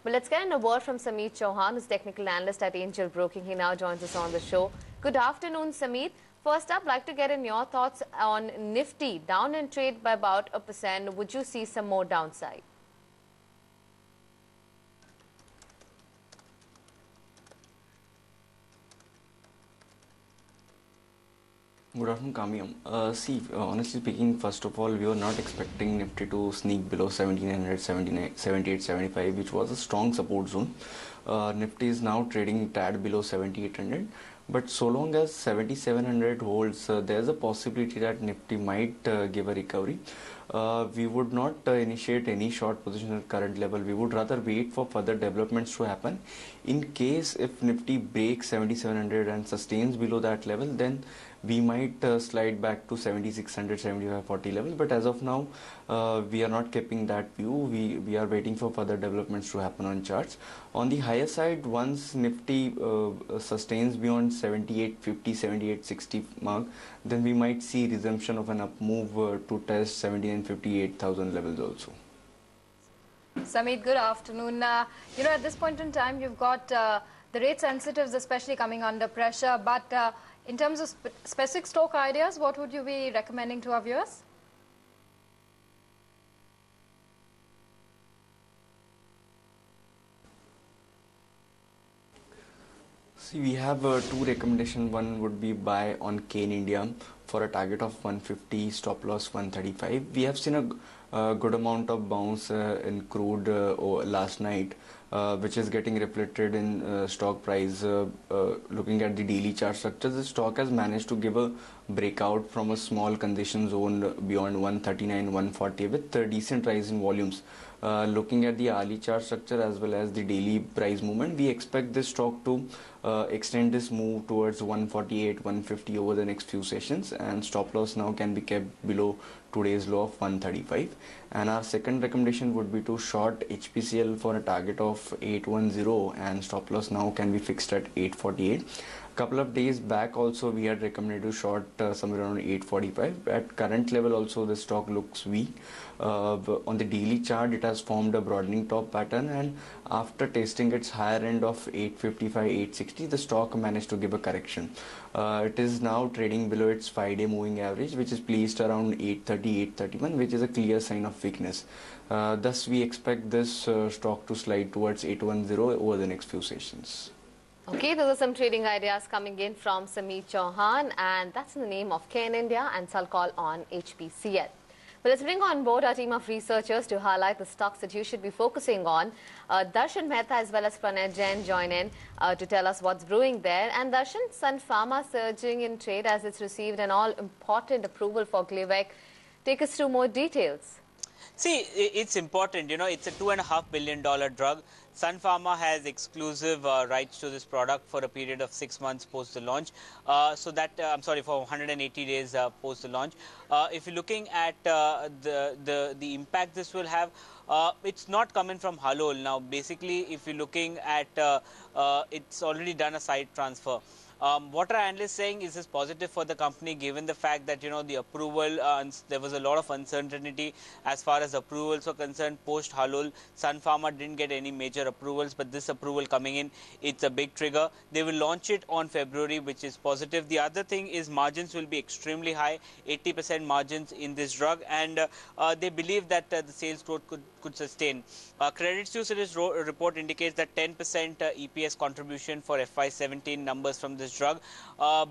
But let's get a word from Sameet Chauhan, who's technical analyst at Angel Broking. He now joins us on the show. Good afternoon, Sameet. First up, like to get in your thoughts on Nifty, down in trade by about 1%. Would you see some more downside? Good afternoon, Kamyam. Honestly speaking, first of all, we were not expecting Nifty to sneak below 1779, 78, 75, which was a strong support zone. Nifty is now trading tad below 7800, but so long as 7700 holds, there's a possibility that Nifty might give a recovery. We would not initiate any short position at current level. We would rather wait for further developments to happen. In case if Nifty breaks 7700 and sustains below that level, then we might slide back to 7600, 7540 level. But as of now, we are not keeping that view. We are waiting for further developments to happen on charts. On the higher side, once Nifty sustains beyond 7850, 7860 mark, then we might see resumption of an up move to test 7958,000 levels also. Sameet, good afternoon. At this point in time, you've got the rate sensitives especially coming under pressure, but in terms of specific stock ideas, what would you be recommending to our viewers? See, we have two recommendations. One would be buy on Kane India for a target of 150, stop loss 135. We have seen a good amount of bounce in crude last night, which is getting reflected in stock price. Looking at the daily chart structure, the stock has managed to give a breakout from a small condition zone beyond 139, 140 with a decent rise in volumes. Looking at the hourly chart structure as well as the daily price movement, we expect this stock to extend this move towards 148, 150 over the next few sessions, and stop loss now can be kept below today's low of 135. And our second recommendation would be to short HPCL for a target of 810, and stop loss now can be fixed at 848. Couple of days back also we had recommended to short somewhere around 845. At current level also the stock looks weak. On the daily chart it has formed a broadening top pattern, and after testing its higher end of 855, 860, the stock managed to give a correction. It is now trading below its 5-day moving average, which is placed around 830, 831, which is a clear sign of weakness. Thus we expect this stock to slide towards 810 over the next few sessions. Okay, those are some trading ideas coming in from Sameet Chauhan, and that's in the name of Kane India and Salcol on HPCL. But let's bring on board our team of researchers to highlight the stocks that you should be focusing on. Darshan Mehta as well as Pranay Jain join in to tell us what's brewing there. And Darshan, Sun Pharma surging in trade as it's received an all-important approval for Glivec. Take us through more details. See, it's important, it's a $2.5 billion drug. Sun Pharma has exclusive rights to this product for a period of 6 months post the launch. For 180 days post the launch. If you're looking at the impact this will have, it's not coming from Halol. Now, basically, if you're looking at, it's already done a site transfer. What our analysts saying is positive for the company, given the fact that the approval, there was a lot of uncertainty as far as approvals are concerned. Post Halol, Sun Pharma didn't get any major approvals, but this approval coming in, it's a big trigger. They will launch it on February, which is positive. The other thing is margins will be extremely high, 80% margins in this drug, and they believe that the sales growth could sustain. Credit Suisse report indicates that 10% EPS contribution for FY17 numbers from this drug.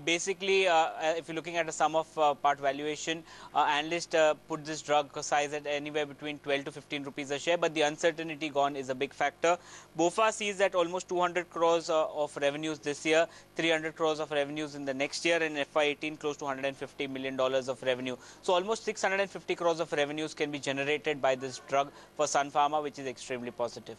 Basically, if you're looking at a sum of part valuation, analysts put this drug size at anywhere between 12 to 15 rupees a share, but the uncertainty gone is a big factor. BofA sees that almost 200 crores of revenues this year, 300 crores of revenues in the next year, and FY18 close to $150 million of revenue. So almost 650 crores of revenues can be generated by this drug for Sun Pharma, which is extremely positive.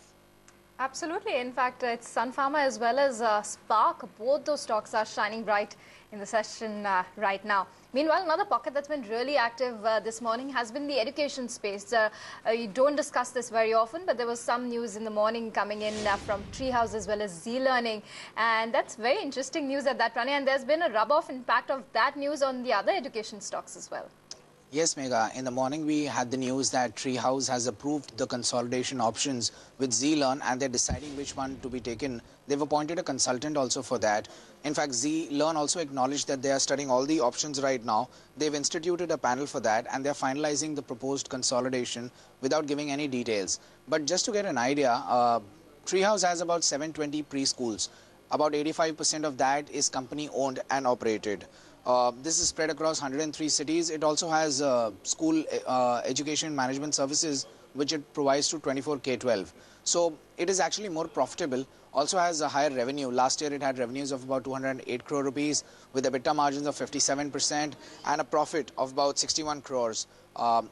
Absolutely. In fact, it's Sun Pharma as well as Spark. Both those stocks are shining bright in the session right now. Meanwhile, another pocket that's been really active this morning has been the education space. You don't discuss this very often, but there was some news in the morning coming in from Treehouse as well as Z-Learning. And that's very interesting news at that, Pranay. And there's been a rub-off impact of that news on the other education stocks as well. Yes, Megha. In the morning, we had the news that Treehouse has approved the consolidation options with Zlearn, and they're deciding which one to be taken. They've appointed a consultant also for that. In fact, Zlearn also acknowledged that they are studying all the options right now. They've instituted a panel for that, and they're finalizing the proposed consolidation without giving any details. But just to get an idea, Treehouse has about 720 preschools. About 85% of that is company owned and operated. This is spread across 103 cities. It also has school education management services, which it provides to 24 K-12. So it is actually more profitable. Also has a higher revenue. Last year it had revenues of about 208 crore rupees with EBITDA margins of 57% and a profit of about 61 crores.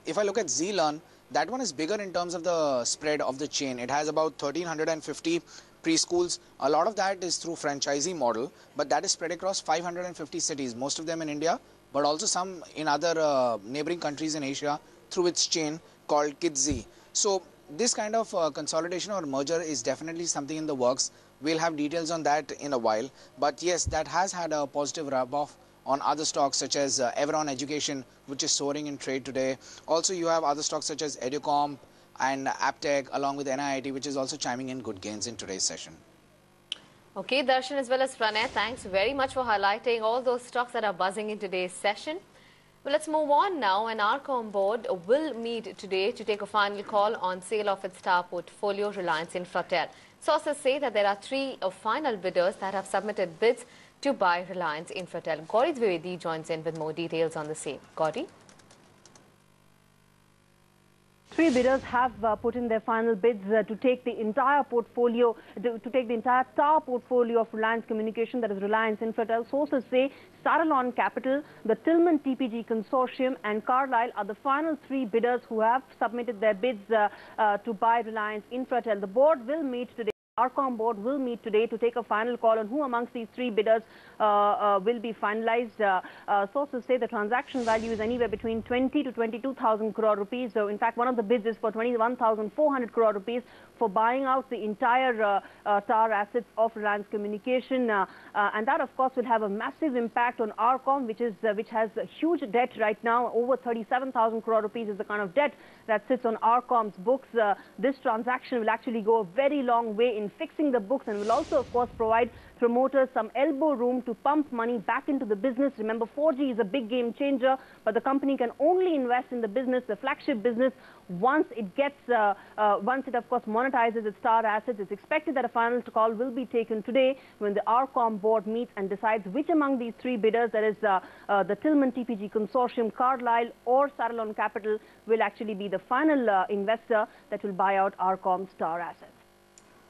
If I look at Zlearn, that one is bigger in terms of the spread of the chain. It has about 1,350 preschools. A lot of that is through franchisee model, but that is spread across 550 cities, most of them in India, but also some in other neighboring countries in Asia through its chain called Kidzee. So this kind of consolidation or merger is definitely something in the works. We'll have details on that in a while. But yes, that has had a positive rub-off on other stocks such as Everon Education, which is soaring in trade today. Also, you have other stocks such as Educomp and Aptech along with NIIT, which is also chiming in good gains in today's session. Okay, Darshan as well as Pranay, thanks very much for highlighting all those stocks that are buzzing in today's session. Well, let's move on now. An ARCOM board will meet today to take a final call on sale of its star portfolio, Reliance Infratel. Sources say that there are 3 final bidders that have submitted bids to buy Reliance Infratel. Gauri Dwivedi joins in with more details on the same. Gauri? 3 bidders have put in their final bids to take the entire portfolio, to take the entire tower portfolio of Reliance Communication, that is Reliance Infratel. Sources say Saralon Capital, the Tillman TPG Consortium and Carlyle are the final 3 bidders who have submitted their bids to buy Reliance Infratel. The board will meet today. ARCOM board will meet today to take a final call on who amongst these 3 bidders will be finalized. Sources say the transaction value is anywhere between 20 to 22,000 crore rupees. So in fact, one of the bids is for 21,400 crore rupees for buying out the entire tower assets of Reliance Communication. And that, of course, will have a massive impact on ARCOM, which has a huge debt right now. Over 37,000 crore rupees is the kind of debt that sits on ARCOM's books. This transaction will actually go a very long way in fixing the books and will also, of course, provide promoters some elbow room to pump money back into the business. Remember, 4G is a big game changer, but the company can only invest in the business, the flagship business, once it gets, once it, of course, monetizes its star assets. It's expected that a final call will be taken today when the ARCOM board meets and decides which among these 3 bidders, that is the Tillman TPG Consortium, Carlyle or Saralon Capital, will actually be the final investor that will buy out ARCOM's star assets.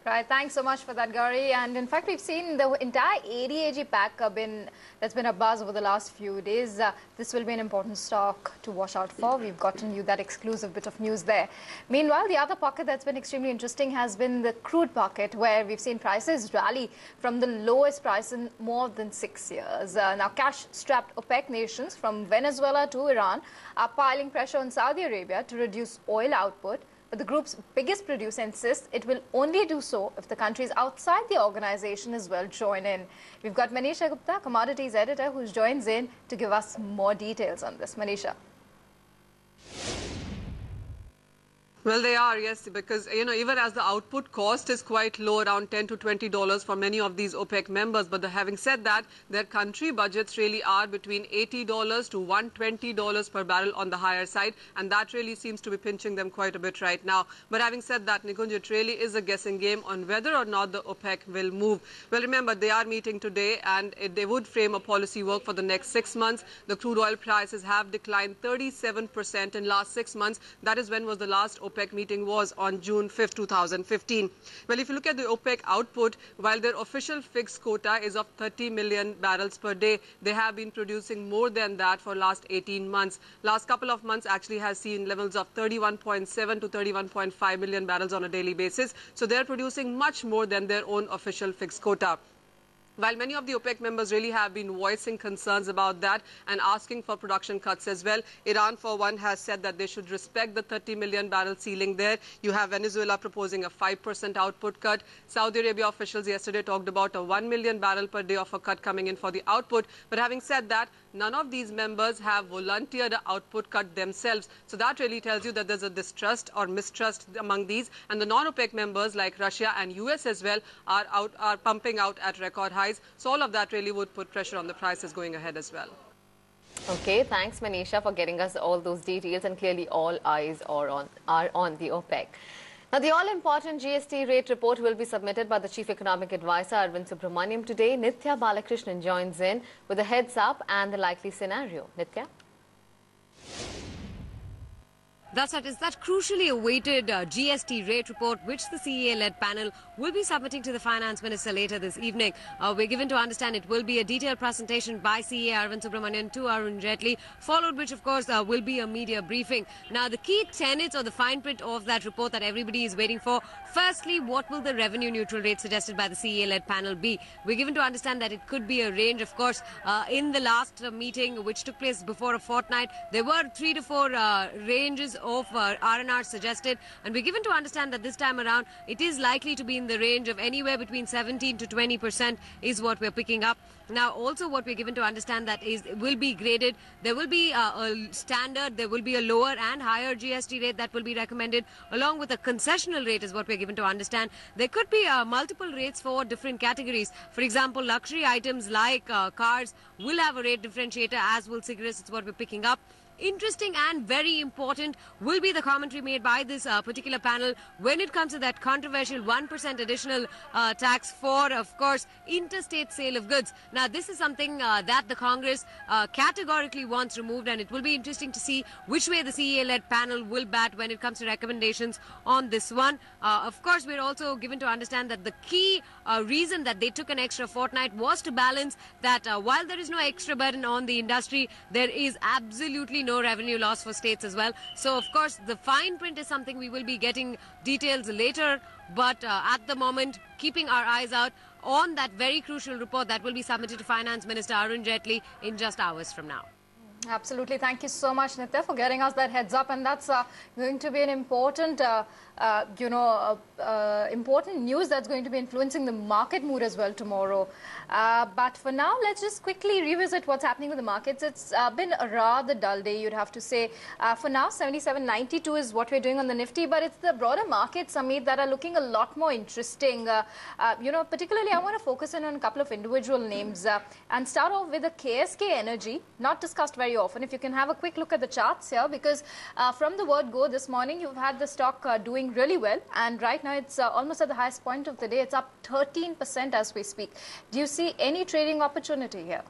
Right, thanks so much for that, Gauri. And in fact, we've seen the entire ADAG pack that's been a buzz over the last few days. This will be an important stock to watch out for. We've gotten you that exclusive bit of news there. Meanwhile, the other pocket that's been extremely interesting has been the crude pocket, where we've seen prices rally from the lowest price in more than 6 years. Now, cash-strapped OPEC nations from Venezuela to Iran are piling pressure on Saudi Arabia to reduce oil output. But the group's biggest producer insists it will only do so if the countries outside the organization as well join in. We've got Manisha Gupta, commodities editor, who joins in to give us more details on this. Manisha. Well, they are, yes, because, even as the output cost is quite low, around $10 to $20 for many of these OPEC members. But having said that, their country budgets really are between $80 to $120 per barrel on the higher side. And that really seems to be pinching them quite a bit right now. But having said that, Nikunj, it really is a guessing game on whether or not the OPEC will move. Well, remember, they are meeting today and they would frame a policy work for the next 6 months. The crude oil prices have declined 37% in last 6 months. That is when was the last OPEC meeting was on June 5th, 2015. Well, if you look at the OPEC output, while their official fixed quota is of 30 million barrels per day, they have been producing more than that for last 18 months. Last couple of months actually has seen levels of 31.7 to 31.5 million barrels on a daily basis. So they're producing much more than their own official fixed quota. While many of the OPEC members really have been voicing concerns about that and asking for production cuts as well, Iran, for one, has said that they should respect the 30 million barrel ceiling there. You have Venezuela proposing a 5% output cut. Saudi Arabia officials yesterday talked about a 1 million barrel per day of a cut coming in for the output. But having said that, none of these members have volunteered an output cut themselves. So that really tells you that there's a distrust or mistrust among these. And the non-OPEC members like Russia and US as well are pumping out at record highs. So all of that really would put pressure on the prices going ahead as well. Okay, thanks Manisha for getting us all those details, and clearly all eyes are on the OPEC. Now, the all-important GST rate report will be submitted by the Chief Economic Advisor Arvind Subramanian today. Nithya Balakrishnan joins in with a heads up and the likely scenario. Nithya? That's right. It's that crucially awaited GST rate report, which the CEA-led panel will be submitting to the Finance Minister later this evening. We're given to understand it will be a detailed presentation by CEA Arvind Subramanian to Arun Jaitley, followed which, of course, will be a media briefing. Now, the key tenets or the fine print of that report that everybody is waiting for. Firstly, what will the revenue neutral rate suggested by the CEA-led panel be? We're given to understand that it could be a range. Of course, in the last meeting, which took place before a fortnight, there were 3 to 4 ranges of R&R suggested, and we're given to understand that this time around it is likely to be in the range of anywhere between 17 to 20% is what we're picking up. Now, also what we're given to understand that is it will be graded. There will be a standard, there will be a lower and higher GST rate that will be recommended, along with a concessional rate is what we're given to understand. There could be multiple rates for different categories. For example, luxury items like cars will have a rate differentiator, as will cigarettes. It's what we're picking up. Interesting and very important will be the commentary made by this particular panel when it comes to that controversial 1% additional tax for, of course, interstate sale of goods. Now, this is something that the Congress categorically wants removed, and it will be interesting to see which way the CEA-led panel will bat when it comes to recommendations on this one. Of course, we're also given to understand that the key reason that they took an extra fortnight was to balance that while there is no extra burden on the industry, there is absolutely no revenue loss for states as well. So, of course, the fine print is something we will be getting details later. But at the moment, keeping our eyes out on that very crucial report that will be submitted to Finance Minister Arun Jaitley in just hours from now. Absolutely. Thank you so much, Nithya, for getting us that heads up. And that's going to be an important, important news that's going to be influencing the market mood as well tomorrow. But for now, let's just quickly revisit what's happening with the markets. It's been a rather dull day, you'd have to say. For now, 77.92 is what we're doing on the Nifty, but it's the broader markets, Amit, that are looking a lot more interesting. Particularly, I want to focus in on a couple of individual names and start off with the KSK Energy, not discussed very often. If you can have a quick look at the charts here, because from the word go this morning, you've had the stock doing really well, and right now it's almost at the highest point of the day. It's up 13% as we speak. Do you see any trading opportunity here?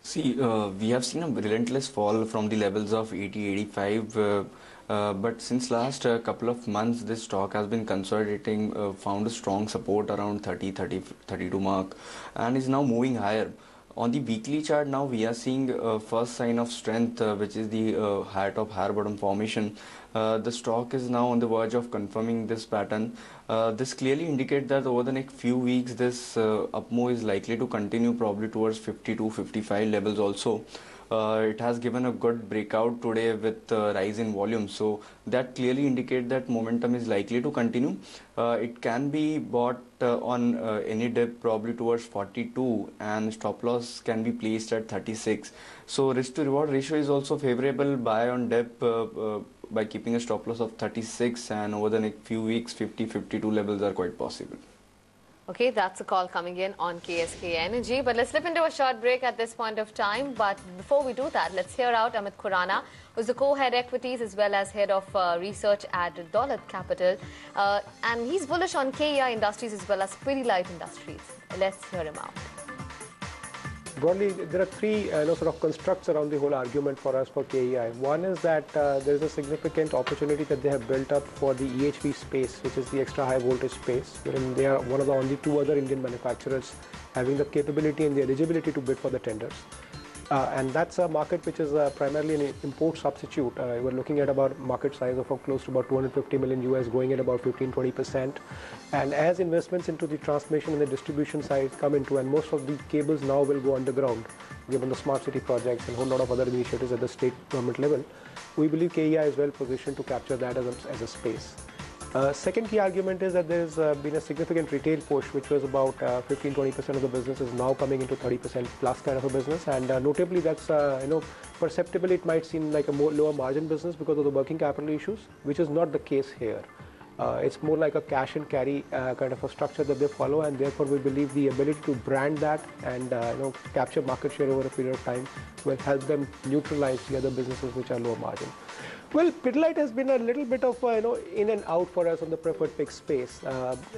See, we have seen a relentless fall from the levels of 80-85, but since last couple of months, this stock has been consolidating, found a strong support around 30-32 mark, and is now moving higher. On the weekly chart now, we are seeing first sign of strength, which is the height of higher bottom formation. The stock is now on the verge of confirming this pattern. This clearly indicates that over the next few weeks, this up move is likely to continue, probably towards 52-55 levels also. It has given a good breakout today with rise in volume, so that clearly indicates that momentum is likely to continue. It can be bought on any dip probably towards 42, and stop loss can be placed at 36. So risk to reward ratio is also favorable. Buy on dip by keeping a stop loss of 36, and over the next few weeks 50-52 levels are quite possible. Okay, that's a call coming in on KSK Energy. But let's slip into a short break at this point of time. But before we do that, let's hear out Amit Khurana, who's the co-head equities as well as head of research at Daulat Capital. And he's bullish on KEI Industries as well as Pidilite Industries. Let's hear him out. Broadly, there are three sort of constructs around the whole argument for us for KEI. One is that there is a significant opportunity that they have built up for the EHV space, which is the extra high voltage space, wherein they are one of the only two other Indian manufacturers having the capability and the eligibility to bid for the tenders. And that's a market which is primarily an import substitute. We're looking at about market size of close to about 250 million US, going at about 15-20%. And as investments into the transmission and the distribution side come into, and most of the cables now will go underground, given the smart city projects and a whole lot of other initiatives at the state government level, we believe KEI is well positioned to capture that as a space. Second key argument is that there's been a significant retail push, which was about 15-20% of the business is now coming into 30% plus kind of a business, and notably that's perceptibly it might seem like a more lower margin business because of the working capital issues, which is not the case here. It's more like a cash and carry kind of a structure that they follow, and therefore we believe the ability to brand that and capture market share over a period of time will help them neutralize the other businesses which are lower margin. Well, Pidilite has been a little bit of in and out for us on the preferred pick space,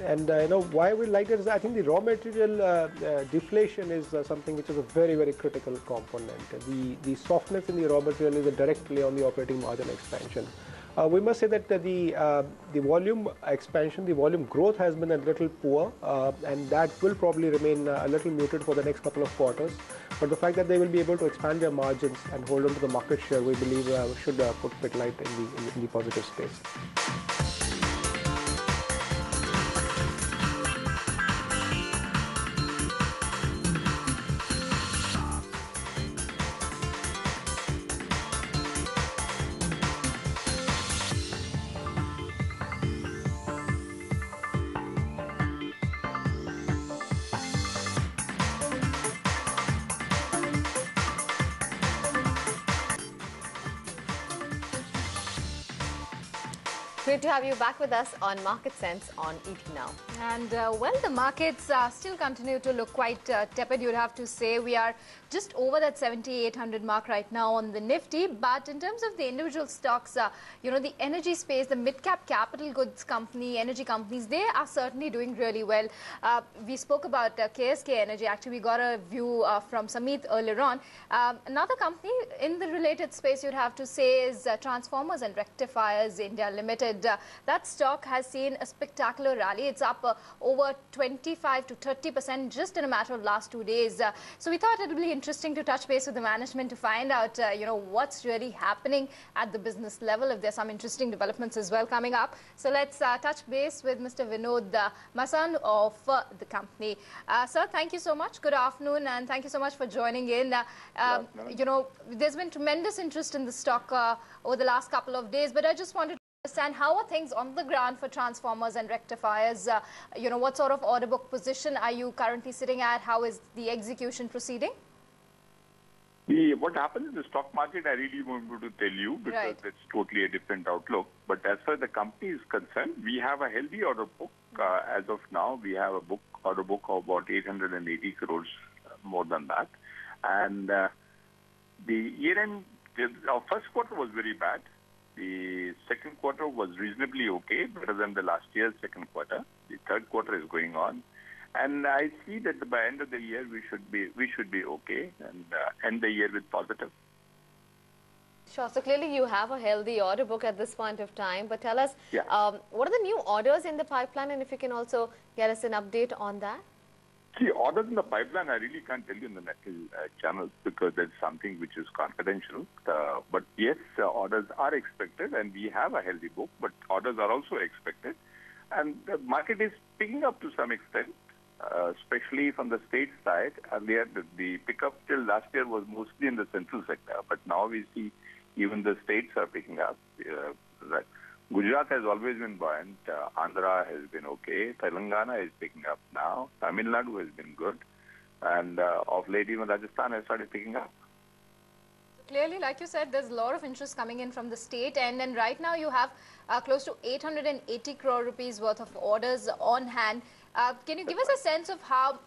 and why we like it is I think the raw material deflation is something which is a very critical component. The softness in the raw material is a direct play on the operating margin expansion. We must say that the volume expansion, the volume growth has been a little poor, and that will probably remain a little muted for the next couple of quarters. But the fact that they will be able to expand their margins and hold on to the market share, we believe should put Pidilite in the positive space. Great to have you back with us on Market Sense on ET Now. And well, the markets still continue to look quite tepid, you'd have to say. We are just over that 7,800 mark right now on the Nifty. But in terms of the individual stocks, the energy space, the mid-cap capital goods company, energy companies, they are certainly doing really well. We spoke about KSK Energy. Actually, we got a view from Samit earlier on. Another company in the related space, you'd have to say, is Transformers and Rectifiers India Limited. That stock has seen a spectacular rally. It's up over 25 to 30% just in a matter of last 2 days. So we thought it would be interesting to touch base with the management to find out, what's really happening at the business level, if there's some interesting developments as well coming up. So let's touch base with Mr. Vinod Masan of the company. Sir, thank you so much. Good afternoon, and thank you so much for joining in. There's been tremendous interest in the stock over the last couple of days, but I just wanted to understand how are things on the ground for Transformers and Rectifiers? What sort of order book position are you currently sitting at? How is the execution proceeding? What happens in the stock market, I really won't be able to tell you because it's totally a different outlook. But as far as the company is concerned, we have a healthy order book. As of now, we have a order book of about 880 crores, more than that. And the year-end, our first quarter was very bad. The second quarter was reasonably okay, better than the last year's second quarter. The third quarter is going on, and I see that by end of the year we should be okay and end the year with positive. Sure. So clearly you have a healthy order book at this point of time. But tell us, what are the new orders in the pipeline, and if you can also get us an update on that? See, orders in the pipeline, I really can't tell you in the metal channels because that's something which is confidential. But yes, orders are expected, and we have a healthy book, but orders are also expected. And the market is picking up to some extent, especially from the state side. Earlier, the pickup till last year was mostly in the central sector, but now we see even the states are picking up. Gujarat has always been buoyant. Andhra has been okay. Telangana is picking up now. Tamil Nadu has been good. And of late, even Rajasthan has started picking up. Clearly, like you said, there's a lot of interest coming in from the state. And then right now you have close to 880 crore rupees worth of orders on hand. Can you give us a sense of how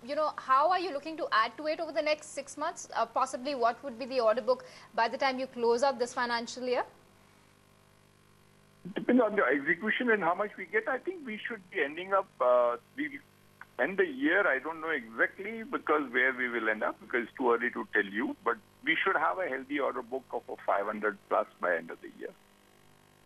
are you looking to add to it over the next 6 months? Possibly what would be the order book by the time you close up this financial year? Depends on the execution and how much we get. I think we should be ending up, we end the year, I don't know exactly because where we will end up because it's too early to tell you, but we should have a healthy order book of 500 plus by end of the year.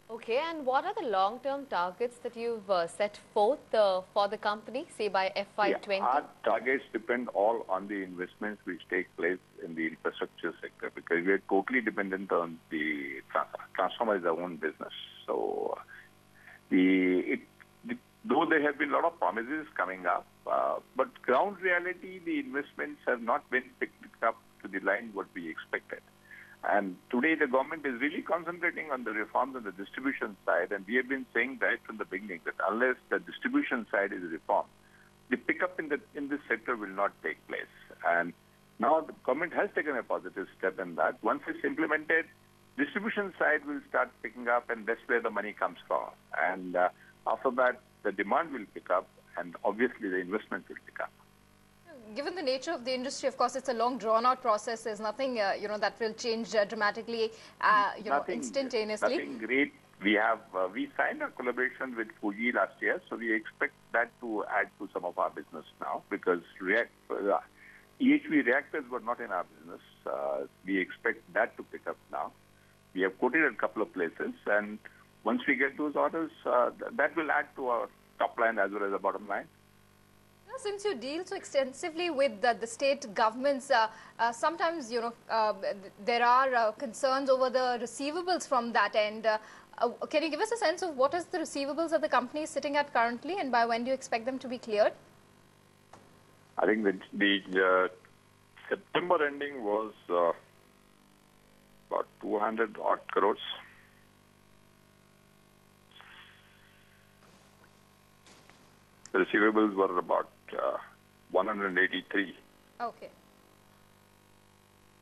Okay, and what are the long-term targets that you've set forth for the company, say by FY20? Our targets depend all on the investments which take place in the infrastructure sector because we are totally dependent on the transformer is our own business. So, though there have been a lot of promises coming up, but ground reality, the investments have not been picked up to the line what we expected. And today the government is really concentrating on the reforms on the distribution side, and we have been saying right from the beginning that unless the distribution side is reformed, the pickup in this sector will not take place. And now the government has taken a positive step in that. Once it's implemented, distribution side will start picking up, and that's where the money comes from. And after that, the demand will pick up, and obviously the investment will pick up. Given the nature of the industry, of course, it's a long, drawn-out process. There's nothing, that will change dramatically, instantaneously. Nothing great. We signed a collaboration with Fuji last year, so we expect that to add to some of our business now, because EHV reactors were not in our business. We expect that to pick up now. We have quoted a couple of places, and once we get those orders, that will add to our top line as well as the bottom line. Since you deal so extensively with the state governments, sometimes, there are concerns over the receivables from that end. Can you give us a sense of what is the receivables that the company is sitting at currently, and by when do you expect them to be cleared? I think the September ending was about 200 odd crores. The receivables were about 183. Okay.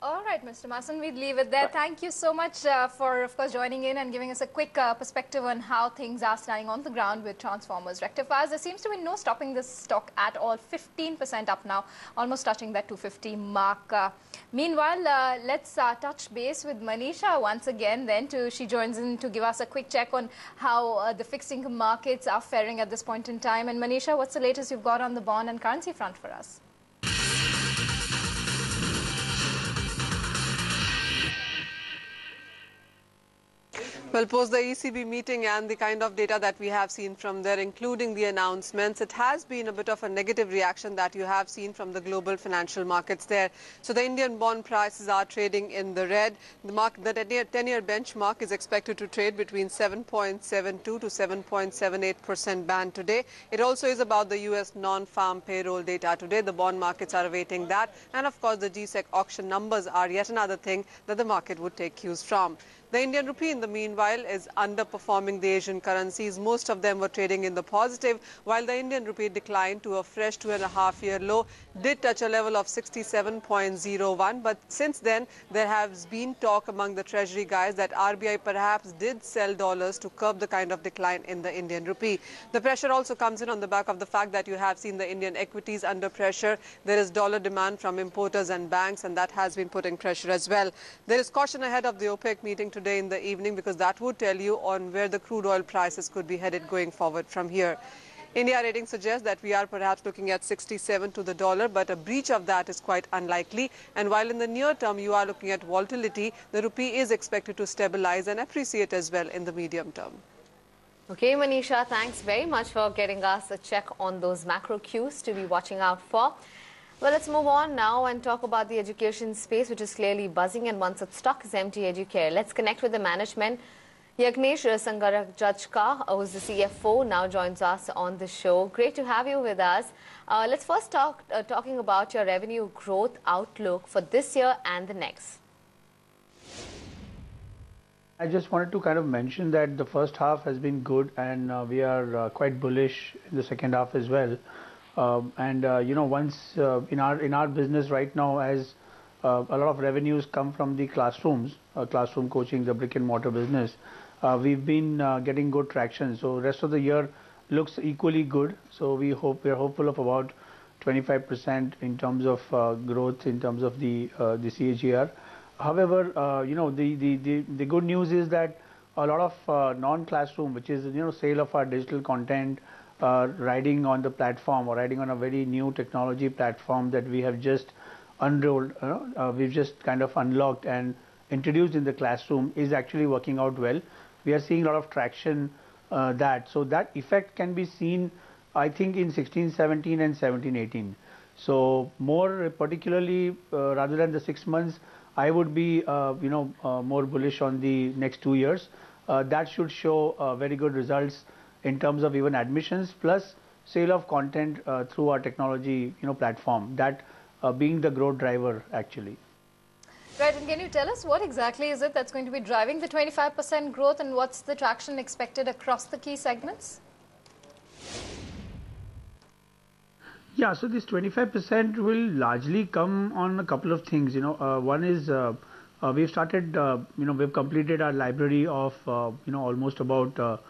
All right, Mr. Masan, we'd leave it there. Thank you so much for, of course, joining in and giving us a quick perspective on how things are standing on the ground with transformers, rectifiers. There seems to be no stopping this stock at all. 15% up now, almost touching that 250 mark. Meanwhile, let's touch base with Manisha once again. She joins in to give us a quick check on how the fixed income markets are faring at this point in time. And Manisha, what's the latest you've got on the bond and currency front for us? Well, post the ECB meeting and the kind of data that we have seen from there, including the announcements, it has been a bit of a negative reaction that you have seen from the global financial markets there. So the Indian bond prices are trading in the red. The 10-year benchmark is expected to trade between 7.72 to 7.78% band today. It also is about the US non-farm payroll data today. The bond markets are awaiting that. And of course, the GSEC auction numbers are yet another thing that the market would take cues from. The Indian rupee, in the meanwhile, is underperforming the Asian currencies. Most of them were trading in the positive, while the Indian rupee declined to a fresh 2.5-year low, did touch a level of 67.01. But since then, there has been talk among the treasury guys that RBI perhaps did sell dollars to curb the kind of decline in the Indian rupee. The pressure also comes in on the back of the fact that you have seen the Indian equities under pressure. There is dollar demand from importers and banks, and that has been putting pressure as well. There is caution ahead of the OPEC meeting today in the evening, because that would tell you on where the crude oil prices could be headed going forward from here. India rating suggests that we are perhaps looking at 67 to the dollar, but a breach of that is quite unlikely. And while in the near term you are looking at volatility, the rupee is expected to stabilize and appreciate as well in the medium term. Okay, Manisha, thanks very much for getting us a check on those macro cues to be watching out for. Well, let's move on now and talk about the education space, which is clearly buzzing, and one such stock is MT Educare. Let's connect with the management. Yagnesh Sangarajka, who's the CFO, now joins us on the show. Great to have you with us. Let's first talking about your revenue growth outlook for this year and the next. I just wanted to kind of mention that the first half has been good, and we are quite bullish in the second half as well. Once in our business right now, as a lot of revenues come from the classrooms, classroom coaching, the brick and mortar business, we've been getting good traction. So rest of the year looks equally good. So we are hopeful of about 25% in terms of growth in terms of the CAGR. However, the good news is that a lot of non-classroom, which is sale of our digital content, riding on the platform or riding on a very new technology platform that we have just unrolled, we've just kind of unlocked and introduced in the classroom, is actually working out well. We are seeing a lot of traction so that effect can be seen, I think, in 16-17 and 17-18. So more particularly, rather than the 6 months, I would be more bullish on the next 2 years. That should show very good results in terms of even admissions plus sale of content through our technology platform, that being the growth driver actually. Right, and can you tell us what exactly is it that's going to be driving the 25% growth, and what's the traction expected across the key segments? Yeah, so this 25% will largely come on a couple of things. One is we've started, we've completed our library of, almost about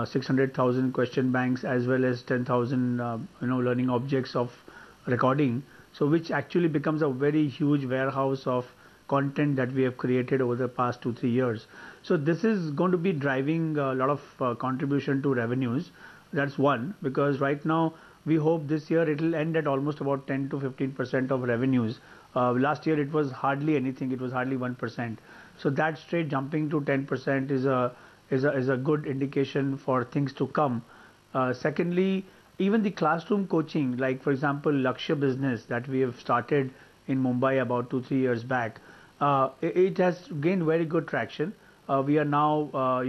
600,000 question banks, as well as 10,000, learning objects of recording. So which actually becomes a very huge warehouse of content that we have created over the past 2-3 years. So this is going to be driving a lot of contribution to revenues. That's one, because right now we hope this year it will end at almost about 10 to 15% of revenues. Last year it was hardly anything; it was hardly 1%. So that straight jumping to 10% is a good indication for things to come. Secondly, even the classroom coaching, like for example Lakshya Business that we have started in Mumbai about 2-3 years back, it has gained very good traction. We are now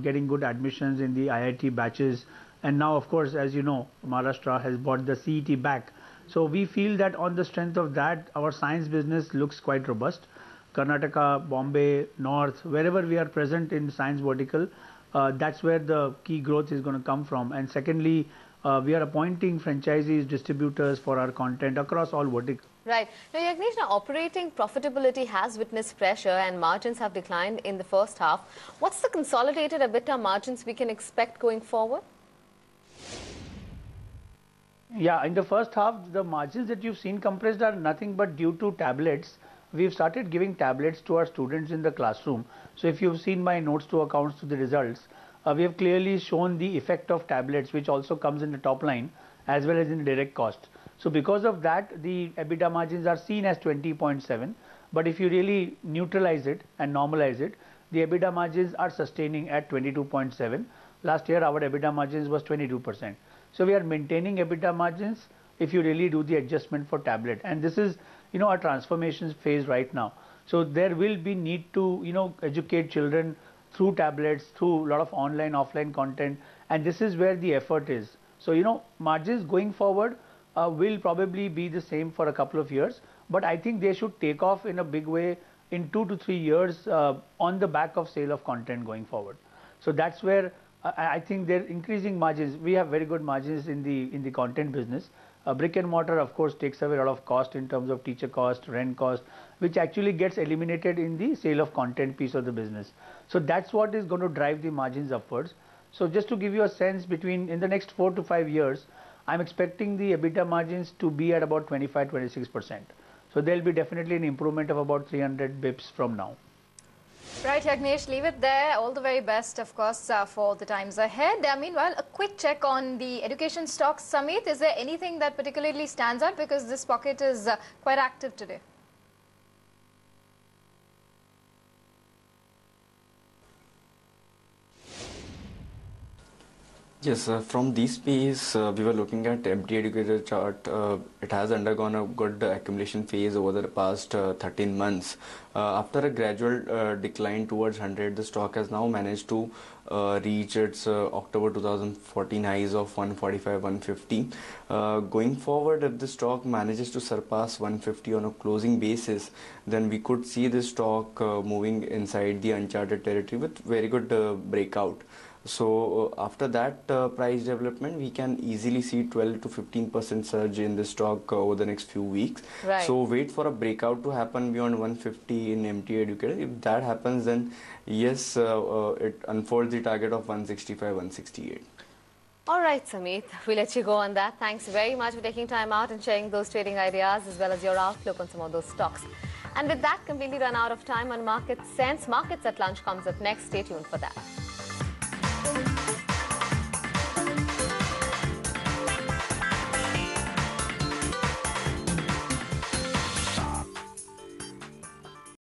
getting good admissions in the IIT batches. And now, of course, as you know, Maharashtra has bought the CET back. So we feel that on the strength of that, our science business looks quite robust. Karnataka, Bombay, North, wherever we are present in science vertical, that's where the key growth is going to come from. And secondly, we are appointing franchisees, distributors for our content across all verticals. Right. Now, Yagnesh, operating profitability has witnessed pressure and margins have declined in the first half. What's the consolidated EBITDA margins we can expect going forward? Yeah, in the first half, the margins that you've seen compressed are nothing but due to tablets. We've started giving tablets to our students in the classroom. So if you've seen my notes to accounts to the results, we have clearly shown the effect of tablets, which also comes in the top line as well as in the direct cost. So because of that, the EBITDA margins are seen as 20.7. But if you really neutralize it and normalize it, the EBITDA margins are sustaining at 22.7. Last year, our EBITDA margins was 22%. So we are maintaining EBITDA margins if you really do the adjustment for tablet. And this is, our transformation phase right now. So there will be need to, educate children through tablets, through a lot of online, offline content. And this is where the effort is. So, margins going forward will probably be the same for a couple of years. But I think they should take off in a big way in 2 to 3 years on the back of sale of content going forward. So that's where I think they're increasing margins. We have very good margins in the content business. Brick and mortar, of course, takes away a lot of cost in terms of teacher cost, rent cost, which actually gets eliminated in the sale of content piece of the business. So that's what is going to drive the margins upwards. So just to give you a sense, in the next 4 to 5 years, I'm expecting the EBITDA margins to be at about 25-26%. So there will be definitely an improvement of about 300 bips from now. Right, Yagnesh, leave it there. All the very best, of course, for the times ahead. Meanwhile, a quick check on the education stocks. Samit, is there anything that particularly stands out? Because this pocket is quite active today. Yes, from this space, we were looking at MT Educator chart. It has undergone a good accumulation phase over the past 13 months. After a gradual decline towards 100, the stock has now managed to reach its October 2014 highs of 145, 150. Going forward, if the stock manages to surpass 150 on a closing basis, then we could see the stock moving inside the uncharted territory with very good breakout. So after that price development, we can easily see 12 to 15% surge in the stock over the next few weeks. Right. So wait for a breakout to happen beyond 150 in MT Educator. If that happens, then yes, it unfolds the target of 165, 168. All right, Samit, we'll let you go on that. Thanks very much for taking time out and sharing those trading ideas as well as your outlook on some of those stocks. And with that, completely run out of time on Market Sense. Markets at Lunch comes up next. Stay tuned for that.